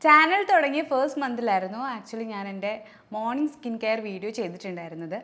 Channel തുടങ്ങിയ first മന്തിലായിരുന്നു actually ഞാൻ എൻ്റെ മോർണിംഗ് സ്കിൻ കെയർ വീഡിയോ ചെയ്തിട്ടുണ്ടായിരുന്നത്.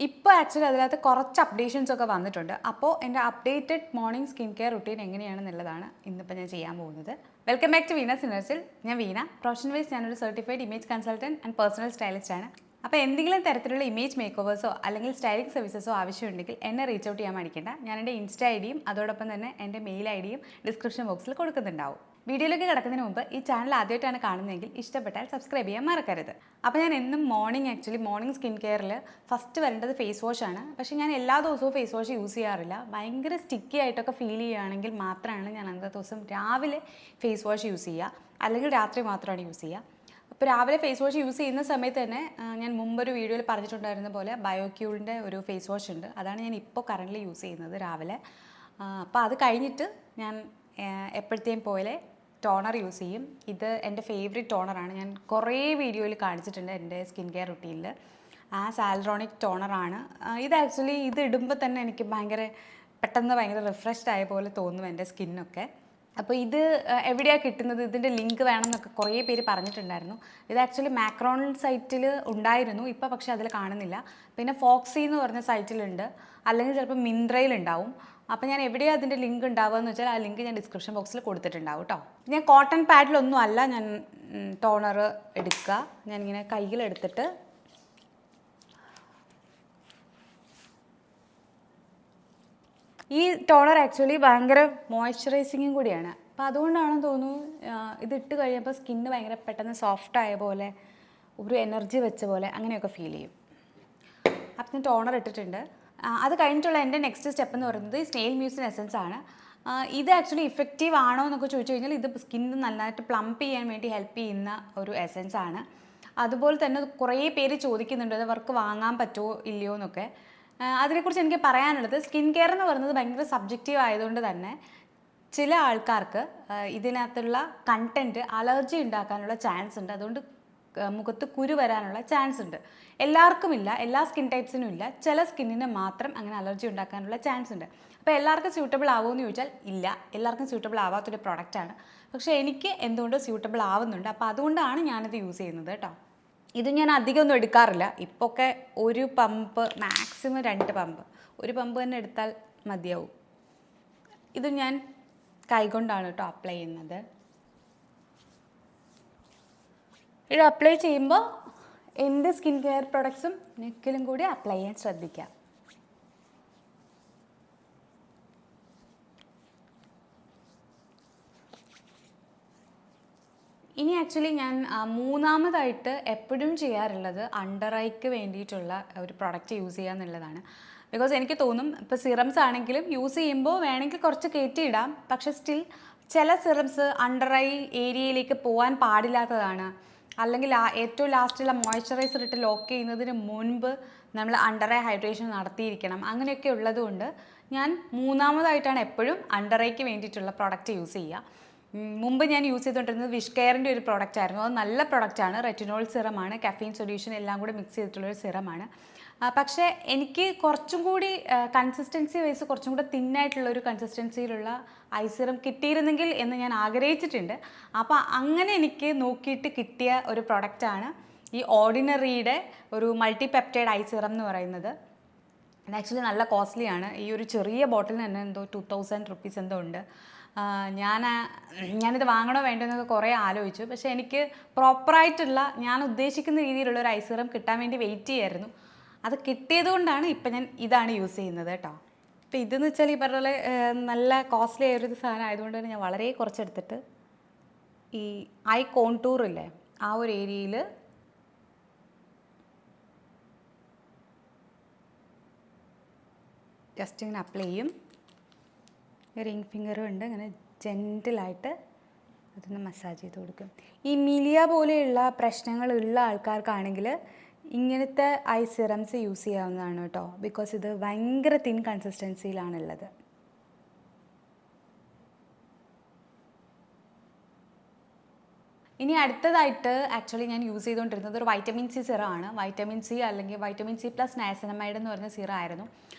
ഇപ്പോൾ ആക്ച്വലി അതിനകത്ത് കുറച്ച് അപ്ഡേഷൻസ് ഒക്കെ വന്നിട്ടുണ്ട്. അപ്പോൾ എൻ്റെ updated morning skin care routine എങ്ങനെയാണെന്നുള്ളതാണ് ഇന്നിപ്പോൾ ഞാൻ ചെയ്യാൻ പോകുന്നത്. വെൽക്കം ബാക്ക് ടു വീന സിനർച്ചിൽ. ഞാൻ വീന. പ്രൊഫഷൻ വൈസ് ഞാനൊരു certified image consultant and personal stylist ആണ്. അപ്പോൾ എന്തെങ്കിലും തരത്തിലുള്ള ഇമേജ് മേക്ക് ഓവേഴ്സോ അല്ലെങ്കിൽ സ്റ്റൈലിംഗ് സർവീസസോ ആവശ്യമുണ്ടെങ്കിൽ എന്നെ റീച്ച് ഔട്ട് ചെയ്യാൻ മടിക്കേണ്ട. ഞാൻ എൻ്റെ ഇൻസ്റ്റ ഐ ഡിയും അതോടൊപ്പം തന്നെ എൻ്റെ മെയിൽ ഐ ഡിയും ഡിസ്ക്രിപ്ഷൻ ബോക്സിൽ കൊടുക്കുന്നുണ്ടാവും. വീഡിയോയിലേക്ക് കിടക്കുന്നതിന് മുമ്പ് ഈ ചാനൽ ആദ്യമായിട്ടാണ് കാണുന്നതെങ്കിൽ ഇഷ്ടപ്പെട്ടാൽ സബ്സ്ക്രൈബ് ചെയ്യാൻ മറക്കരുത്. അപ്പോൾ ഞാൻ എന്നും മോർണിംഗ് സ്കിൻ കെയറിൽ ഫസ്റ്റ് വരേണ്ടത് ഫേസ് വാഷാണ്. പക്ഷേ ഞാൻ എല്ലാ ദിവസവും ഫേസ് വാഷ് യൂസ് ചെയ്യാറില്ല. ഭയങ്കര സ്റ്റിക്കി ആയിട്ടൊക്കെ ഫീൽ ചെയ്യുകയാണെങ്കിൽ മാത്രമാണ് ഞാൻ അന്നത്തെ ദിവസം രാവിലെ ഫേസ് വാഷ് യൂസ് ചെയ്യുക, അല്ലെങ്കിൽ രാത്രി മാത്രമാണ് യൂസ് ചെയ്യുക. അപ്പോൾ രാവിലെ ഫേസ് വാഷ് യൂസ് ചെയ്യുന്ന സമയത്ത് തന്നെ ഞാൻ മുമ്പൊരു വീഡിയോയിൽ പറഞ്ഞിട്ടുണ്ടായിരുന്ന പോലെ ബയോക്യൂളിൻ്റെ ഒരു ഫേസ് വാഷ് ഉണ്ട്. അതാണ് ഞാൻ ഇപ്പോൾ കറൻ്റ് യൂസ് ചെയ്യുന്നത് രാവിലെ. അപ്പോൾ അത് കഴിഞ്ഞിട്ട് ഞാൻ എപ്പോഴത്തെയും പോലെ ടോണർ യൂസ് ചെയ്യും. ഇത് എൻ്റെ ഫേവറേറ്റ് ടോണറാണ്. ഞാൻ കുറേ വീഡിയോയിൽ കാണിച്ചിട്ടുണ്ട് എൻ്റെ സ്കിൻ കെയർ റുട്ടീനിൽ. സാൽറോണിക് ടോണറാണ് ഇത്. ആക്ച്വലി ഇത് ഇടുമ്പോൾ തന്നെ എനിക്ക് പെട്ടെന്ന് ഭയങ്കര റിഫ്രഷ്ഡ് ആയ പോലെ തോന്നും എൻ്റെ സ്കിന്നൊക്കെ. അപ്പോൾ ഇത് എവിടെയാണ് കിട്ടുന്നത്, ഇതിൻ്റെ ലിങ്ക് വേണമെന്നൊക്കെ കുറേ പേര് പറഞ്ഞിട്ടുണ്ടായിരുന്നു. ഇത് ആക്ച്വലി മാക്രോൺ സൈറ്റിൽ ഉണ്ടായിരുന്നു, ഇപ്പോൾ പക്ഷേ അതിൽ കാണുന്നില്ല. പിന്നെ ഫോക്സി എന്ന് പറഞ്ഞ സൈറ്റിലുണ്ട്, അല്ലെങ്കിൽ ചിലപ്പോൾ മിന്ത്രയിലുണ്ടാവും. അപ്പോൾ ഞാൻ എവിടെയാണ് അതിൻ്റെ ലിങ്ക് ഉണ്ടാവുക എന്ന് വെച്ചാൽ ആ ലിങ്ക് ഞാൻ ഡിസ്ക്രിപ്ഷൻ ബോക്സിൽ കൊടുത്തിട്ടുണ്ടാവും കേട്ടോ. ഞാൻ കോട്ടൺ പാഡിലൊന്നും അല്ല ഞാൻ ടോണർ എടുക്കുക. ഞാനിങ്ങനെ കയ്യിലെടുത്തിട്ട് ഈ ടോണർ ആക്ച്വലി ഭയങ്കര മോയ്സ്ചറൈസിങ്ങും കൂടിയാണ്. അപ്പോൾ അതുകൊണ്ടാണെന്ന് തോന്നുന്നു ഇതിട്ട് കഴിയുമ്പോൾ സ്കിന്ന് ഭയങ്കര പെട്ടെന്ന് സോഫ്റ്റ് ആയ പോലെ, ഒരു എനർജി വെച്ച പോലെ അങ്ങനെയൊക്കെ ഫീൽ ചെയ്യും. അപ്പം ഞാൻ ടോണർ ഇട്ടിട്ടുണ്ട്. അത് കഴിഞ്ഞിട്ടുള്ള എൻ്റെ നെക്സ്റ്റ് സ്റ്റെപ്പ് എന്ന് പറയുന്നത് സ്നെയിൽ മ്യൂസിൻ എസൻസ് ആണ്. ഇത് ആക്ച്വലി ഇഫക്റ്റീവ് ആണോ എന്നൊക്കെ ചോദിച്ചു കഴിഞ്ഞാൽ ഇത് സ്കിന്ന് നന്നായിട്ട് പ്ലംപ് ചെയ്യാൻ വേണ്ടി ഹെൽപ്പ് ചെയ്യുന്ന ഒരു എസൻസ് ആണ്. അതുപോലെ തന്നെ കുറേ പേര് ചോദിക്കുന്നുണ്ട് അത് അവർക്ക് വാങ്ങാൻ പറ്റുമോ ഇല്ലയോ എന്നൊക്കെ. അതിനെക്കുറിച്ച് എനിക്ക് പറയാനുള്ളത്, സ്കിൻ കെയർ എന്ന് പറയുന്നത് ഭയങ്കര സബ്ജക്റ്റീവ് ആയതുകൊണ്ട് തന്നെ ചില ആൾക്കാർക്ക് ഇതിനകത്തുള്ള കണ്ടൻറ്റ് അലർജി ഉണ്ടാക്കാനുള്ള ചാൻസ് ഉണ്ട്. അതുകൊണ്ട് മുഖത്ത് കുരു വരാനുള്ള ചാൻസ് ഉണ്ട്. എല്ലാവർക്കും ഇല്ല, എല്ലാ സ്കിൻ ടൈപ്സിനും ഇല്ല. ചില സ്കിന്നിന് മാത്രം അങ്ങനെ അലർജി ഉണ്ടാക്കാനുള്ള ചാൻസ് ഉണ്ട്. അപ്പോൾ എല്ലാവർക്കും സ്യൂട്ടബിൾ ആവുമെന്ന് ചോദിച്ചാൽ ഇല്ല, എല്ലാവർക്കും സ്യൂട്ടബിൾ ആവാത്തൊരു പ്രൊഡക്റ്റാണ്. പക്ഷേ എനിക്ക് എന്തുകൊണ്ട് സ്യൂട്ടബിൾ ആവുന്നുണ്ട്. അപ്പോൾ അതുകൊണ്ടാണ് ഞാനിത് യൂസ് ചെയ്യുന്നത് കേട്ടോ. ഇത് ഞാൻ അധികമൊന്നും എടുക്കാറില്ല. ഇപ്പോൾ ഒക്കെ ഒരു പമ്പ്, മാക്സിമം 2 പമ്പ്, ഒരു പമ്പ് തന്നെ എടുത്താൽ മതിയാവും. ഇത് ഞാൻ കൈകൊണ്ടാണ് കേട്ടോ അപ്ലൈ ചെയ്യുന്നത്. ഇത് അപ്ലൈ ചെയ്യുമ്പോൾ എന്ത് സ്കിൻ കെയർ പ്രൊഡക്ട്സും നെക്കിലും കൂടി അപ്ലൈ ചെയ്യാൻ ശ്രദ്ധിക്കാം. ഇനി ആക്ച്വലി ഞാൻ മൂന്നാമതായിട്ട് എപ്പോഴും ചെയ്യാറുള്ളത് അണ്ടർ ഐക്ക് വേണ്ടിയിട്ടുള്ള ഒരു പ്രൊഡക്റ്റ് യൂസ് ചെയ്യുക എന്നുള്ളതാണ്. ബിക്കോസ് എനിക്ക് തോന്നും ഇപ്പോൾ സിറംസ് ആണെങ്കിലും യൂസ് ചെയ്യുമ്പോൾ വേണമെങ്കിൽ കുറച്ച് കയറ്റിയിടാം, പക്ഷേ സ്റ്റിൽ ചില സിറംസ് അണ്ടർ ഐ ഏരിയയിലേക്ക് പോകാൻ പാടില്ലാത്തതാണ്. അല്ലെങ്കിൽ ഏറ്റവും ലാസ്റ്റുള്ള മോയ്സ്ചറൈസർ ഇട്ട് ലോക്ക് ചെയ്യുന്നതിന് മുൻപ് നമ്മൾ അണ്ടർ ഐ ഹൈഡ്രേഷൻ നടത്തിയിരിക്കണം. അങ്ങനെയൊക്കെ ഉള്ളതുകൊണ്ട് ഞാൻ മൂന്നാമതായിട്ടാണ് എപ്പോഴും അണ്ടർ ഐക്ക് വേണ്ടിയിട്ടുള്ള പ്രൊഡക്റ്റ് യൂസ് ചെയ്യുക. മുമ്പ് ഞാൻ യൂസ് ചെയ്തുകൊണ്ടിരുന്നത് വിഷ് കെയറിൻ്റെ ഒരു പ്രൊഡക്റ്റ് ആയിരുന്നു. അത് നല്ല പ്രൊഡക്റ്റാണ്. റെറ്റിനോൾ സിറമാണ്, കഫീൻ സൊല്യൂഷൻ എല്ലാം കൂടി മിക്സ് ചെയ്തിട്ടുള്ളൊരു സിറമാണ്. പക്ഷേ എനിക്ക് കുറച്ചും കൂടി കൺസിസ്റ്റൻസി വൈസ് കുറച്ചും കൂടി തിന്നായിട്ടുള്ളൊരു കൺസിസ്റ്റൻസിയിലുള്ള ഐ സിറം കിട്ടിയിരുന്നെങ്കിൽ എന്ന് ഞാൻ ആഗ്രഹിച്ചിട്ടുണ്ട്. അപ്പോൾ അങ്ങനെ എനിക്ക് നോക്കിയിട്ട് കിട്ടിയ ഒരു പ്രൊഡക്റ്റാണ് ഈ ഓർഡിനറിയുടെ ഒരു മൾട്ടി പെപ്റ്റൈഡ് ഐ സിറം എന്ന് പറയുന്നത്. ഇത് ആക്ച്വലി നല്ല കോസ്റ്റ്ലിയാണ്. ഈ ഒരു ചെറിയ ബോട്ടിലിന് തന്നെ എന്തോ 2000 റുപ്പീസ് എന്തോ ഉണ്ട്. ഞാനിത് വാങ്ങണോ വേണ്ടോ എന്നൊക്കെ കുറേ ആലോചിച്ചു. പക്ഷേ എനിക്ക് പ്രോപ്പറായിട്ടുള്ള ഞാൻ ഉദ്ദേശിക്കുന്ന രീതിയിലുള്ള ഒരു ഐ സിറം കിട്ടാൻ വേണ്ടി വെയിറ്റ് ചെയ്യായിരുന്നു. അത് കിട്ടിയത് കൊണ്ടാണ് ഇപ്പം ഞാൻ ഇതാണ് യൂസ് ചെയ്യുന്നത് കേട്ടോ. അപ്പോൾ ഇതെന്ന് വെച്ചാൽ ഈ പറഞ്ഞ പോലെ നല്ല കോസ്റ്റ്ലി ആയൊരു സാധനം ആയതുകൊണ്ട് തന്നെ ഞാൻ വളരെ കുറച്ചെടുത്തിട്ട് ഈ ഐ കോൺടൂറില്ലേ ആ ഒരു ഏരിയയിൽ ജസ്റ്റ് ഇങ്ങനെ അപ്ലൈ ചെയ്യും. റിംഗ് ഫിംഗറും ഉണ്ട്, ഇങ്ങനെ ജെൻറ്റിലായിട്ട് അതൊന്ന് മസാജ് ചെയ്ത് കൊടുക്കും. ഈ മിലിയ പോലെയുള്ള പ്രശ്നങ്ങളുള്ള ആൾക്കാർക്കാണെങ്കിൽ ഇങ്ങനത്തെ ഐ സിറംസ് യൂസ് ചെയ്യാവുന്നതാണ് കേട്ടോ. ബിക്കോസ് ഇത് ഭയങ്കര തിൻ കൺസിസ്റ്റൻസിയിലാണുള്ളത്. ഇനി അടുത്തതായിട്ട് ആക്ച്വലി ഞാൻ യൂസ് ചെയ്തുകൊണ്ടിരുന്നത് ഒരു വൈറ്റമിൻ സി സിറമാണ്. വൈറ്റമിൻ സി അല്ലെങ്കിൽ വൈറ്റമിൻ സി പ്ലസ് നയസിനമൈഡ് എന്ന് പറഞ്ഞ സിറ ആയിരുന്നു.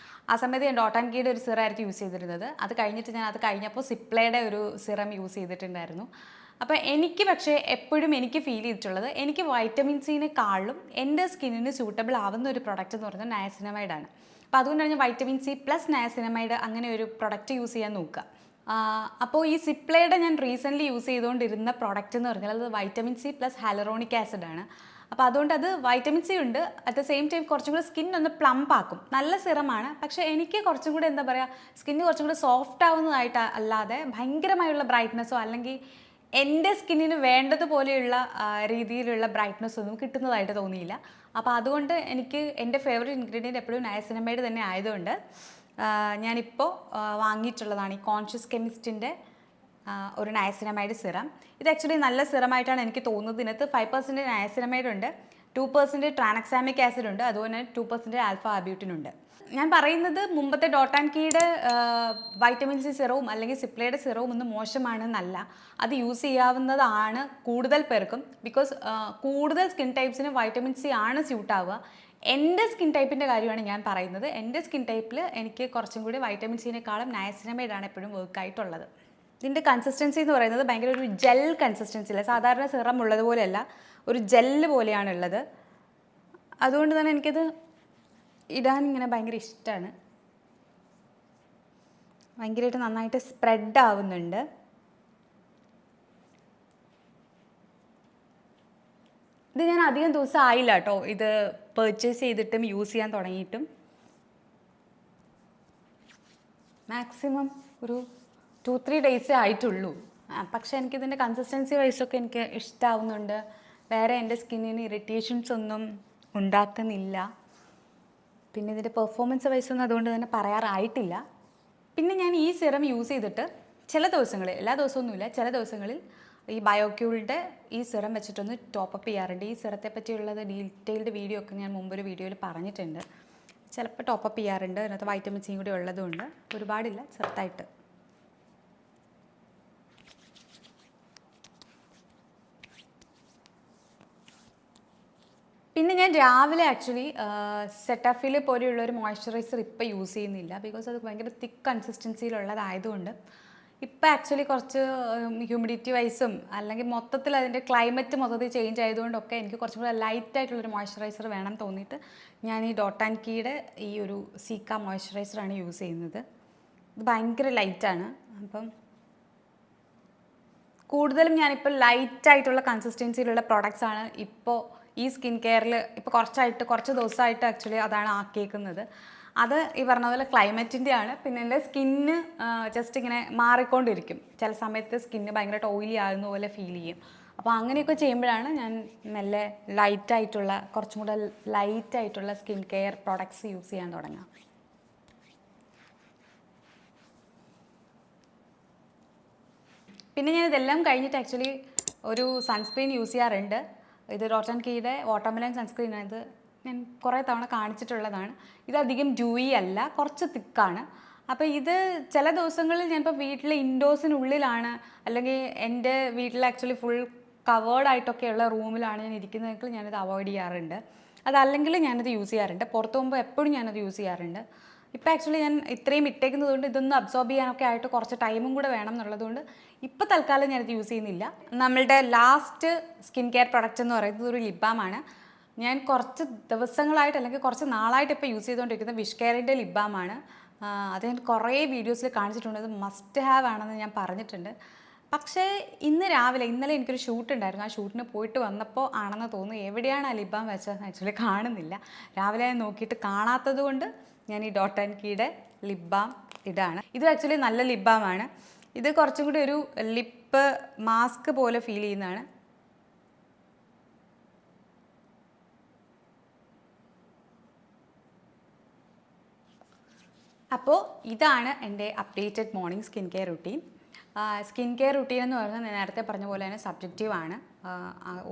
ആ സമയത്ത് ഞാൻ ഡോട്ട് ആൻഡ് കീയുടെ ഒരു സിറമായിരുന്നു യൂസ് ചെയ്തിരുന്നത്. അത് കഴിഞ്ഞപ്പോൾ സിപ്ലയുടെ ഒരു സിറം യൂസ് ചെയ്തിട്ടുണ്ടായിരുന്നു. അപ്പോൾ എനിക്ക് പക്ഷേ എപ്പോഴും എനിക്ക് ഫീൽ ചെയ്തിട്ടുള്ളത് എനിക്ക് വൈറ്റമിൻ സിനെക്കാളും എൻ്റെ സ്കിന്നിന് സ്യൂട്ടബിൾ ആവുന്ന ഒരു പ്രൊഡക്റ്റ് എന്ന് പറയുന്നത് നയസിനമൈഡാണ്. അപ്പോൾ അതുകൊണ്ടാണ് ഞാൻ വൈറ്റമിൻ സി പ്ലസ് നയസിനമൈഡ് അങ്ങനെ ഒരു പ്രൊഡക്റ്റ് യൂസ് ചെയ്യാൻ നോക്കുക. അപ്പോൾ ഈ സിപ്ലയുടെ ഞാൻ റീസെൻ്റ്ലി യൂസ് ചെയ്തുകൊണ്ടിരുന്ന പ്രോഡക്റ്റ് എന്ന് പറഞ്ഞാൽ അത് vitamin C plus hyaluronic acid ആണ്. അപ്പോൾ അതുകൊണ്ട് അത് വൈറ്റമിൻ സി ഉണ്ട്, അറ്റ് ദ സെയിം ടൈം കുറച്ചും കൂടെ സ്കിൻ ഒന്ന് പ്ലംപ് ആക്കും. നല്ല സിറമാണ്, പക്ഷേ എനിക്ക് കുറച്ചും കൂടെ എന്താ പറയുക, സ്കിന്ന് കുറച്ചും കൂടെ സോഫ്റ്റ് ആവുന്നതായിട്ട് അല്ലാതെ ഭയങ്കരമായുള്ള ബ്രൈറ്റ്നസ്സോ അല്ലെങ്കിൽ എൻ്റെ സ്കിന്നിന് വേണ്ടതുപോലെയുള്ള രീതിയിലുള്ള ബ്രൈറ്റ്നസ് ഒന്നും കിട്ടുന്നതായിട്ട് തോന്നിയില്ല. അപ്പോൾ അതുകൊണ്ട് എനിക്ക് എൻ്റെ ഫേവറേറ്റ് ഇൻഗ്രീഡിയൻറ്റ് എപ്പോഴും നയസിനമൈഡ് തന്നെ ആയതുകൊണ്ട് ഞാനിപ്പോൾ വാങ്ങിയിട്ടുള്ളതാണ് ഈ കോൺഷ്യസ് കെമിസ്റ്റിൻ്റെ ഒരു നയസിനമൈഡ് സിറം. ഇത് ആക്ച്വലി നല്ല സിറമായിട്ടാണ് എനിക്ക് തോന്നുന്നത്. ഇതിനകത്ത് 5% നയസിനമൈഡ് ഉണ്ട്, 2% ട്രാനക്സാമിക് ആസിഡ് ഉണ്ട്, അതുപോലെ 2% ആൽഫ ആബ്യൂട്ടിൻ ഉണ്ട്. ഞാൻ പറയുന്നത് മുമ്പത്തെ ഡോട്ട് ആൻഡ് കീയുടെ വൈറ്റമിൻ സി സിറവും അല്ലെങ്കിൽ സിപ്ലയുടെ സിറവും ഒന്നും മോശമാണെന്നല്ല, അത് യൂസ് ചെയ്യാവുന്നതാണ് കൂടുതൽ പേർക്കും. ബിക്കോസ് കൂടുതൽ സ്കിൻ ടൈപ്സിന് വൈറ്റമിൻ സി ആണ് സ്യൂട്ട് ആവുക. എൻ്റെ സ്കിൻ ടൈപ്പിൻ്റെ കാര്യമാണ് ഞാൻ പറയുന്നത്. എൻ്റെ സ്കിൻ ടൈപ്പിൽ എനിക്ക് കുറച്ചും കൂടി വൈറ്റമിൻ സിനേക്കാളും നയസിനമൈഡാണ് എപ്പോഴും വർക്കായിട്ടുള്ളത്. ഇതിൻ്റെ കൺസിസ്റ്റൻസി എന്ന് പറയുന്നത് ഭയങ്കര ഒരു ജെൽ കൺസിസ്റ്റൻസി അല്ല, സാധാരണ സിറം ഉള്ളതുപോലെയല്ല, ഒരു ജെല്ല് പോലെയാണുള്ളത്. അതുകൊണ്ട് തന്നെ എനിക്കത് ഇടാൻ ഇങ്ങനെ ഭയങ്കര ഇഷ്ടമാണ്. ഭയങ്കരമായിട്ട് നന്നായിട്ട് സ്പ്രെഡ് ആവുന്നുണ്ട്. ഇത് ഞാൻ അധികം ദിവസം ആയില്ല കേട്ടോ ഇത് പർച്ചേസ് ചെയ്തിട്ടും യൂസ് ചെയ്യാൻ തുടങ്ങിയിട്ടും. മാക്സിമം ഒരു 2-3 ഡേയ്സേ ആയിട്ടുള്ളൂ. പക്ഷേ എനിക്കിതിൻ്റെ കൺസിസ്റ്റൻസി വൈസൊക്കെ എനിക്ക് ഇഷ്ടമാവുന്നുണ്ട്. വേറെ എൻ്റെ സ്കിന്നിന് ഇറിറ്റേഷൻസ് ഒന്നും ഉണ്ടാക്കുന്നില്ല. പിന്നെ ഇതിൻ്റെ പെർഫോമൻസ് വൈസൊന്നും അതുകൊണ്ട് തന്നെ പറയാറായിട്ടില്ല. പിന്നെ ഞാൻ ഈ സിറം യൂസ് ചെയ്തിട്ട് ചില ദിവസങ്ങളിൽ, എല്ലാ ദിവസമൊന്നുമില്ല, ചില ദിവസങ്ങളിൽ ഈ ബയോക്യൂളിൻ്റെ ഈ സിറം വെച്ചിട്ടൊന്ന് ടോപ്പപ്പ് ചെയ്യാറുണ്ട്. ഈ സിറത്തെ പറ്റിയുള്ളത് ഡീറ്റെയിൽഡ് വീഡിയോ ഒക്കെ ഞാൻ മുമ്പൊരു വീഡിയോയിൽ പറഞ്ഞിട്ടുണ്ട്. ചിലപ്പോൾ ടോപ്പപ്പ് ചെയ്യാറുണ്ട്. അതിനകത്ത് വൈറ്റമിൻ സിയും കൂടി ഉള്ളതുകൊണ്ട് ഒരുപാടില്ല, ചെറുതായിട്ട്. പിന്നെ ഞാൻ രാവിലെ ആക്ച്വലി സെറ്റാഫിൽ പോലെയുള്ള ഒരു മോയ്സ്ചറൈസർ ഇപ്പോൾ യൂസ് ചെയ്യുന്നില്ല. ബിക്കോസ് അത് ഭയങ്കര തിക്ക് കൺസിസ്റ്റൻസിയിലുള്ളതായതുകൊണ്ട്. ഇപ്പോൾ ആക്ച്വലി കുറച്ച് ഹ്യൂമിഡിറ്റി വൈസും അല്ലെങ്കിൽ മൊത്തത്തിൽ അതിൻ്റെ ക്ലൈമറ്റ് മൊത്തത്തിൽ ചേഞ്ച് ആയതുകൊണ്ടൊക്കെ എനിക്ക് കുറച്ചും കൂടെ ലൈറ്റായിട്ടുള്ളൊരു മോയ്സ്ചറൈസർ വേണം തോന്നിയിട്ട് ഞാൻ ഈ ഡോട്ട് ആൻഡ് കീയുടെ ഈ ഒരു സീക്ക മോയ്സ്ചറൈസറാണ് യൂസ് ചെയ്യുന്നത്. ഇത് ഭയങ്കര ലൈറ്റാണ്. അപ്പം കൂടുതലും ഞാനിപ്പോൾ ലൈറ്റായിട്ടുള്ള കൺസിസ്റ്റൻസിയിലുള്ള പ്രോഡക്റ്റ്സാണ് ഇപ്പോൾ ഈ സ്കിൻ കെയറിൽ ഇപ്പോൾ കുറച്ച് ദിവസമായിട്ട് ആക്ച്വലി അതാണ് ആക്കിയേക്കുന്നത്. അത് ഈ പറഞ്ഞ പോലെ ക്ലൈമറ്റിൻ്റെ ആണ്. പിന്നെ എൻ്റെ സ്കിന്ന് ജസ്റ്റ് ഇങ്ങനെ മാറിക്കൊണ്ടിരിക്കും. ചില സമയത്ത് സ്കിന്ന് ഭയങ്കരമായിട്ട് ഓയിലി ആകുന്ന പോലെ ഫീൽ ചെയ്യും. അപ്പോൾ അങ്ങനെയൊക്കെ ചെയ്യുമ്പോഴാണ് ഞാൻ മെല്ലെ കുറച്ചും കൂടെ ലൈറ്റായിട്ടുള്ള സ്കിൻ കെയർ പ്രോഡക്ട്സ് യൂസ് ചെയ്യാൻ തുടങ്ങുക. പിന്നെ ഞാൻ ഇതെല്ലാം കഴിഞ്ഞിട്ട് ആക്ച്വലി ഒരു സൺസ്ക്രീൻ യൂസ് ചെയ്യാറുണ്ട്. ഇത് ഡോട്ട് ആൻഡ് കീയുടെ വാട്ടർമെലൺ സൺസ്ക്രീനാണ്. ഇത് ഞാൻ കുറേ തവണ കാണിച്ചിട്ടുള്ളതാണ്. ഇതധികം ഡ്യൂയി അല്ല, കുറച്ച് തിക്കാണ്. അപ്പോൾ ഇത് ചില ദിവസങ്ങളിൽ ഞാനിപ്പോൾ വീട്ടിൽ ഇൻഡോഴ്സിനുള്ളിലാണ് അല്ലെങ്കിൽ എൻ്റെ വീട്ടിൽ ആക്ച്വലി ഫുൾ കവേർഡായിട്ടൊക്കെയുള്ള റൂമിലാണ് ഞാൻ ഇരിക്കുന്നതെങ്കിൽ ഞാനിത് അവോയ്ഡ് ചെയ്യാറുണ്ട്. അതല്ലെങ്കിൽ ഞാനത് യൂസ് ചെയ്യാറുണ്ട്. പുറത്ത് പോകുമ്പോൾ എപ്പോഴും ഞാനത് യൂസ് ചെയ്യാറുണ്ട്. ഇപ്പോൾ ആക്ച്വലി ഞാൻ ഇത്രയും ഇട്ടേക്കുന്നത് കൊണ്ട് ഇതൊന്ന് അബ്സോർബ് ചെയ്യാനൊക്കെ ആയിട്ട് കുറച്ച് ടൈമും കൂടെ വേണം എന്നുള്ളതുകൊണ്ട് ഇപ്പോൾ തൽക്കാലം ഞാനിത് യൂസ് ചെയ്യുന്നില്ല. നമ്മളുടെ ലാസ്റ്റ് സ്കിൻ കെയർ പ്രൊഡക്റ്റ് എന്ന് പറയുന്നത് ഒരു ലിപ് ബാമാണ്. ഞാൻ കുറച്ച് ദിവസങ്ങളായിട്ട് അല്ലെങ്കിൽ കുറച്ച് നാളായിട്ട് ഇപ്പോൾ യൂസ് ചെയ്തുകൊണ്ടിരിക്കുന്നത് വിഷ് കെയറിൻ്റെ ലിപ് ബാമാണ്. അത് ഞാൻ കുറേ വീഡിയോസിൽ കാണിച്ചിട്ടുണ്ട്. അത് മസ്റ്റ് ഹാവ് ആണെന്ന് ഞാൻ പറഞ്ഞിട്ടുണ്ട്. പക്ഷേ ഇന്നലെ എനിക്കൊരു ഷൂട്ട് ഉണ്ടായിരുന്നു. ആ ഷൂട്ടിന് പോയിട്ട് വന്നപ്പോൾ ആണെന്ന് തോന്നുന്നു എവിടെയാണ് ആ ലിപ് ബാം വെച്ചതെന്ന് ആക്ച്വലി കാണുന്നില്ല. രാവിലെ ഞാൻ നോക്കിയിട്ട് കാണാത്തത് കൊണ്ട് ഞാൻ ഈ ഡോട്ട് ആൻഡ് കീയുടെ ലിപ് ബാം ഇതാണ്. ഇത് ആക്ച്വലി നല്ല ലിപ് ബാമാണ്. ഇത് കുറച്ചും കൂടി ഒരു ലിപ്പ് മാസ്ക് പോലെ ഫീൽ ചെയ്യുന്നതാണ്. അപ്പോൾ ഇതാണ് എൻ്റെ updated morning skin care routine. Skin care routine എന്ന് പറയുന്നത് ഞാൻ നേരത്തെ പറഞ്ഞ പോലെ തന്നെ സബ്ജക്റ്റീവാണ്.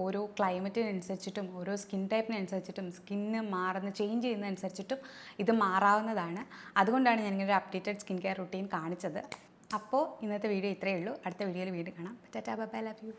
ഓരോ ക്ലൈമറ്റിനനുസരിച്ചിട്ടും ഓരോ സ്കിൻ ടൈപ്പിനനുസരിച്ചിട്ടും സ്കിന്ന് ചേഞ്ച് ചെയ്യുന്നതനുസരിച്ചിട്ടും ഇത് മാറാവുന്നതാണ്. അതുകൊണ്ടാണ് ഞാനിങ്ങനെ ഒരു അപ്ഡേറ്റഡ് സ്കിൻ കെയർ റുട്ടീൻ കാണിച്ചത്. അപ്പോൾ ഇന്നത്തെ വീഡിയോ ഇത്രയേ ഉള്ളൂ. അടുത്ത വീഡിയോയിൽ വീണ്ടും കാണാം. Tata bye bye, love you.